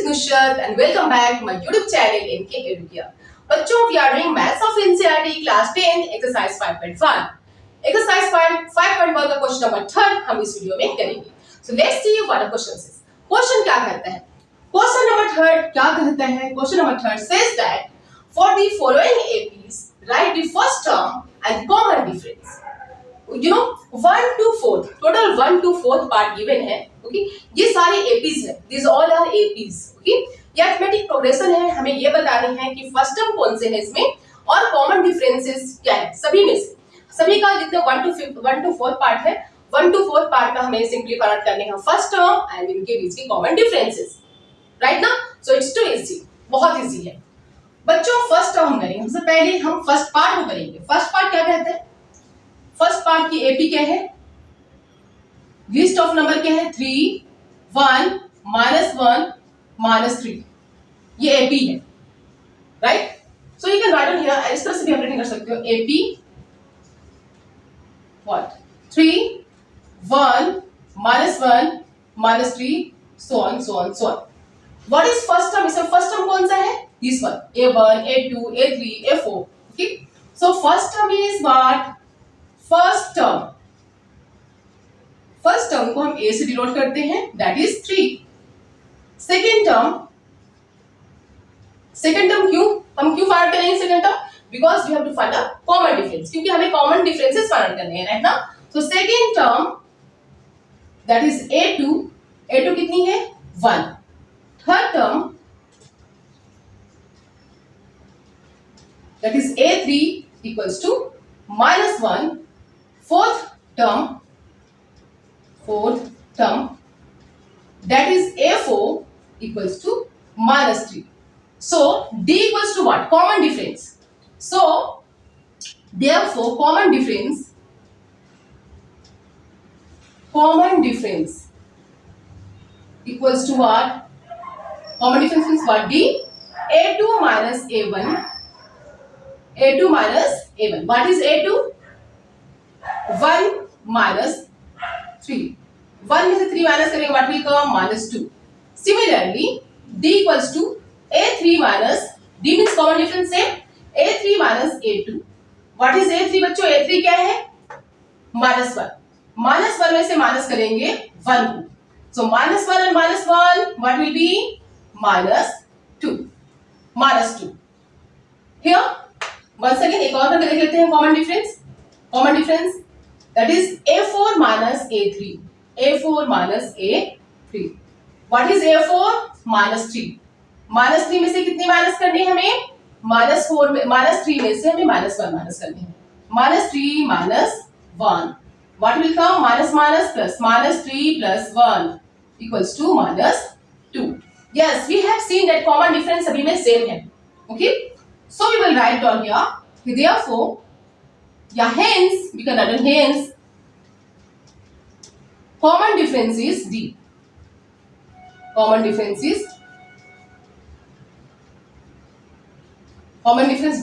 is Nushat and welcome back to my YouTube channel NK Educare. बच्चों, we are doing Maths of NCERT class 10 exercise 5.1. Exercise 5.1 का question number 3 हम इस video में करेंगे. So let's see what the question is. Question क्या कहता है? Question number 3 क्या कहता है? Question number 3 says that for the following APs write the first term and common difference. You know 1 to 4 total 1 to 4th part given है. Okay ये सारे APs है. This all are APs. Okay ये arithmetic progression है. हमें ये बतानी है कि फर्स्ट टर्म कौन से है इसमें और कॉमन डिफरेंसेस क्या है सभी में से. सभी का जितने 1 to 4 पार्ट है 1 to 4 पार्ट का हमें सिंपलीफाई करने हैं फर्स्ट टर्म एंड इनके बीच की कॉमन डिफरेंसेस. राइट ना. So it's too easy. बहुत इजी है बच्चों. फर्स्ट टर्म हम करेंगे. सबसे पहले हम फर्स्ट पार्ट को करेंगे. फर्स्ट पार्ट क्या कहते हैं? फर्स्ट पार्ट की एपी क्या है? लिस्ट ऑफ नंबर क्या है? 3 1 -1 -3. ये एपी है. Right. So you can write down here. इस तरह से भी आप राइटिंग कर सकते हो. AP what 3 1 -1 -3 so on. What is first term? इसमें फर्स्ट टर्म कौन सा है? This one. A1 A2 A3 A4. Okay so first term is what? First term. First term को हम ए से डिनोट करते हैं. That is 3. सेकेंड टर्म हम क्यों फाइंड करेंगे second term? Because we have to find a common difference. क्योंकि हमें कॉमन डिफरेंसेस फाइंड करने हैं. राइट ना. So second term that is A2 कितनी है? 1. Third term that is A3 equals to -1. Fourth term that is A4 equals to -3. So D equals to what? Common difference. So therefore common difference equals to what? Common difference means what? D. A2 minus A1. What is A2? 1 minus 3. 1 में से 3 minus करेंगे what will come? -2. Similarly D equals to A3 minus D means common difference से A3 minus A2. What is A3 बच्चों? A3 क्या है? -1. -1 में से minus करेंगे 1 को. सो -1 and -1 what will be? -2. Here once again एक और करके देख लेते हैं common difference. That is A4 minus A3. A4 minus A3. What is A4? -3. -3 में से कितनी माइनस करनी है हमें? -3 में से हमें -1 माइनस करनी है. -3 -1. What will come? -+ -3 + 1 equals to -2. Yes, we have seen that common difference सभी में same है. Okay? So we will write down here. Therefore, hence we can write down hence common difference is D. Common difference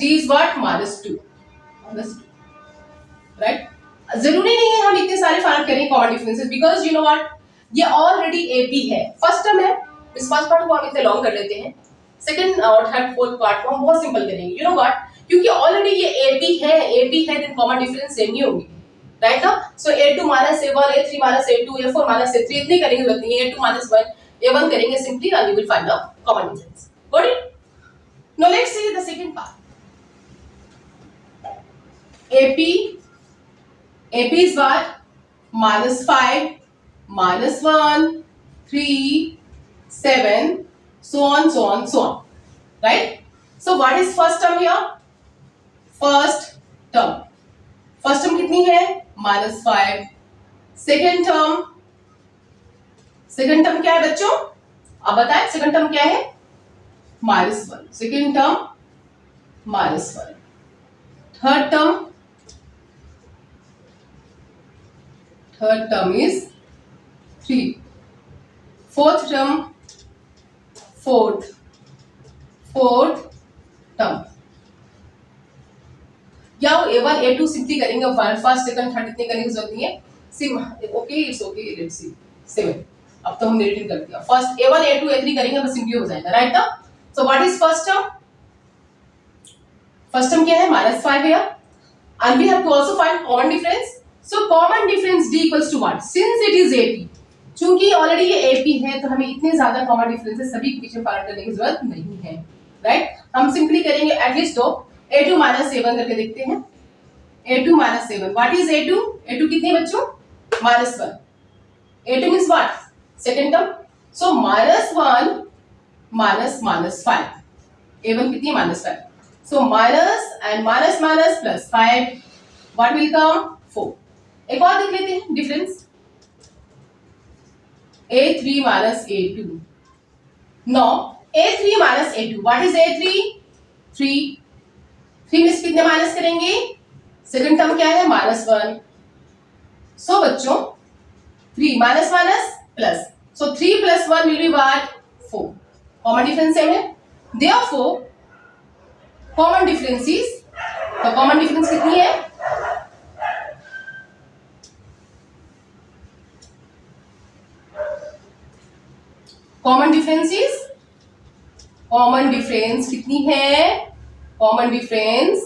D is what? -2. Right. जरूरी नहीं है हम इतने सारे find करें common differences because you know what ये already AP है. First term है. इस फर्स्ट पार्ट को हम इतने लॉन्ग कर लेते हैं. सेकंड और थर्ड फोर्थ पार्ट को हम बहुत सिंपल करेंगे. यू नो व्हाट क्योंकि ऑलरेडी ये एपी है देन कॉमन डिफरेंस सेम ही होगी. राइट ना. सो A2 minus A1 A3 minus A2 A4 minus A3 इतने करेंगे जरूरत नहीं है. A2 minus 1 A1 करेंगे simply and you will find the common difference. Got it. Now let's see the second part. AP is what? -5 -1 3 7 so on. Right. So what is first term here? First term कितनी है? -5. Second term क्या है बच्चों? अब बताएं second term क्या है? -1. Second term -1. Third term is 3. Fourth term या A1 A2 सिंपली करेंगे. फर्स्ट सेकंड थर्ड इतने करने की जरूरत नहीं है. Okay it's okay. Let's see 7. अब तो हमने रिटर्न कर दिया। फर्स्ट A1 A2 A3 करेंगे बस सिंपली हो जाएगा, राइट ना। So what is first term? First term क्या है? -5 है। And we have to also find common difference. So common difference D equals to what? Since it is AP, चूंकि already ये AP है तो हमें इतने ज्यादा कॉमन डिफरेंसेस सभी के पीछे फाइंड करने की जरूरत नहीं है, राइट। हम सिंपली करेंगे एटलीस्ट दो A2 -A1 करके देखते हैं। A2 -A1, what is A2? A2 कितनी है बच्चों? -1। A2 means what? Second term. So -1 -5. A1 कितनी है? -5. So minus and minus plus 5. What will come? 4. एक और देख लेते हैं difference. A3 minus A2. No, A3 minus A2. What is A3? 3. 3 में से कितने माइनस करेंगे? सेकंड टर्म क्या है? -1. सो बच्चों 3 minus plus. So 3 plus 1 will be what? 4. Common difference same है. Therefore, common difference is, तो common difference कितनी है? Common difference is, common difference कितनी है? Common difference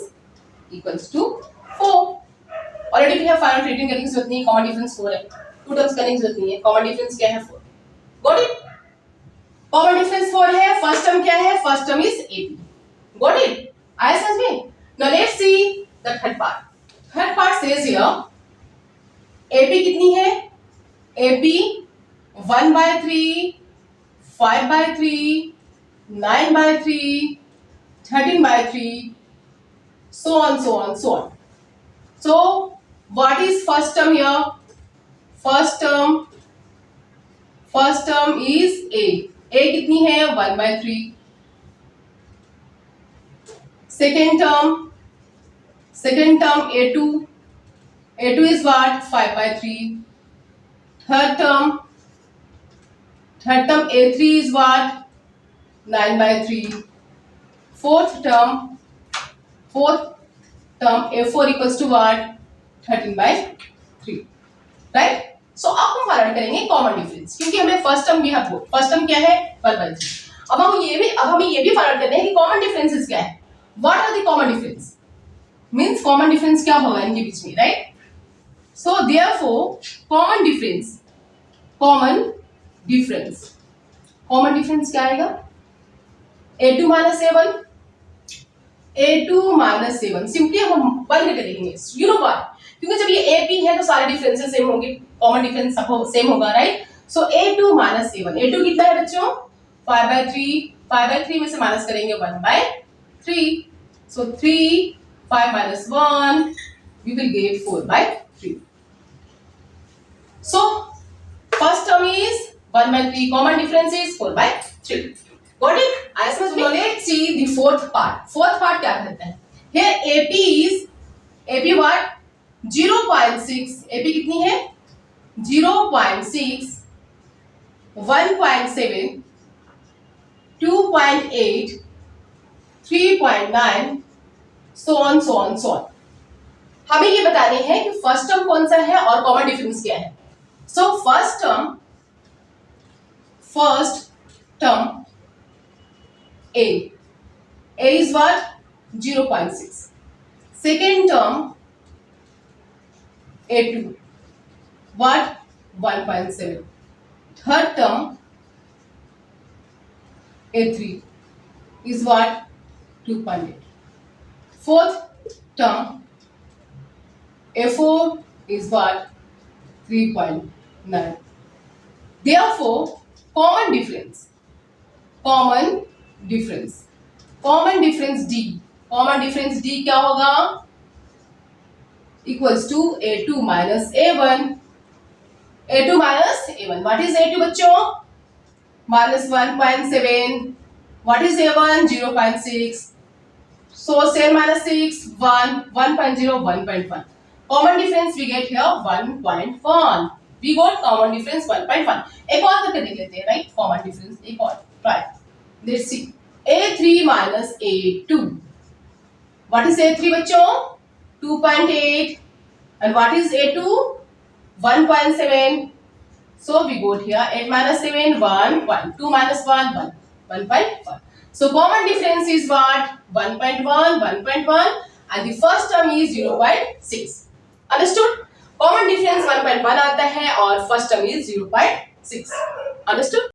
equals to 4. Already we have found written करने की जरूरत नहीं है, common difference 4 है, टू टर्म्स करने की जरूरत नहीं है। कॉमन डिफरेंस क्या है? 4। Got it? कॉमन डिफरेंस 4 है। फर्स्ट टर्म क्या है? First term is AP। Got it? आया समझ में? Now let's see the third part. Third part says here AP कितनी है? AP 1/3, 5/3, 9/3, 13/3, so on, so on, so on. So what is first term here? First term is A. A कितनी है? 1/3. Second term A2. A2 is what? 5/3. Third term A3 is what? 9/3. Fourth term A4 equals to what? 13/3. Right. सो अब हम find करेंगे common difference, क्योंकि हमें first term भी है। First term क्या है? 1/3. अब हमें ये भी फाइंड करना है कि कॉमन डिफरेंसेस क्या है। What are the common difference? Means common difference क्या होगा इनके बीच में, right. So therefore common difference क्या आएगा? A2 -A1 सिंपली हम बंद करके देखेंगे। You know what? क्योंकि जब ये AP है तो सारे डिफरेंसेस सेम होंगे, कॉमन डिफरेंस सेम होगा, right. So A2 -A1, A2 कितना है बच्चों? 5/3. 5/3 में से माइनस करेंगे 1/3. सो 3, 5 - 1, we will get 4/3. So first term is 1/3, common difference is 4/3. Got it? I suppose let's see the fourth part. Fourth part क्या कहता है? Here AP what? 0.6. AP कितनी है? 0.6, 1.7, 2.8, 3.9, so on. हमें ये बताने हैं कि फर्स्ट टर्म कौन सा है और कॉमन डिफरेंस क्या है। So first term A is what? 0.6. Second term A2 what? 1.7. Third term A3 is what? 2.8. Fourth term A4 is what? 3.9. Therefore common difference D. Common difference D क्या होगा? Equals to A2 -A1. A2 -A1. What is A2 बच्चों? -1.7. What is A1? 0.6. So 7 - 6, 1, 1.0, 1.1. Common difference we get here 1.1. We got common difference 1.1. एक और करके देख लेते हैं, right? Common difference एक और try. Let's see. A3 -A2. What is A3 बच्चों? 2.8. And what is A2? 1.7. So we got here 8 minus 7, 1, 1. 2 minus 1, 1. 1.1. So common difference is what? 1.1, 1.1 and the first term is 0.6. Understood? Common difference 1.1 आता है और first term is 0.6. Understood?